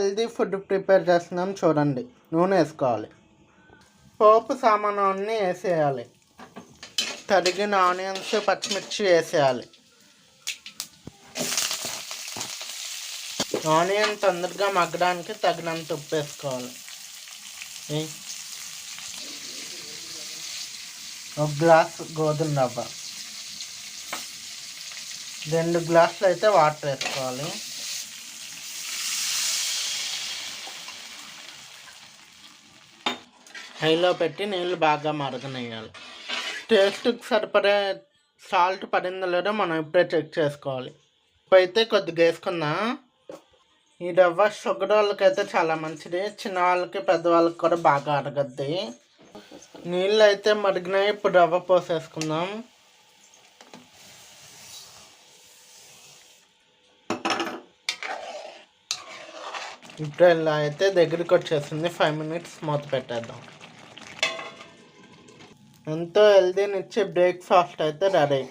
Healthy food prepare చేస్తున్నాం చూడండి. నూనె వేసుకోవాలి. పోపు సామాను అన్నీ వేసేయాలి. తరిగిన ఆనియన్స్, పచ్చిమిర్చి వేసేయాలి. ఆనియన్ తొందరగా మగ్గడానికి తగినంత ఉప్పు వేసుకోవాలి. ఒక గ్లాస్ గోధుమ రవ్వ, 2 గ్లాసులు అయితే వాటర్ వేసుకోవాలి. హైలో పెట్టి నీళ్ళు బాగా మరగనియాలి. టేస్ట్కి సరిపడే సాల్ట్ పడిందో లేదో మనం ఇప్పుడే చెక్ చేసుకోవాలి. ఇప్పుడైతే కొద్దిగా వేసుకున్నా. ఈ రవ్వ షుగర్ వాళ్ళకైతే చాలా మంచిది, చిన్న వాళ్ళకి పెద్దవాళ్ళకి కూడా బాగా అరగద్ది. నీళ్ళు అయితే మరిగినాయి. ఇప్పుడు రవ్వ పోసేసుకుందాం. ఇప్పుడు ఇలా అయితే దగ్గరికి వచ్చేసింది. 5 మినిట్స్ మూత పెట్టేద్దాం. ఎంతో హెల్దీనిచ్చే బ్రేక్ఫాస్ట్ అయితే రెడీ.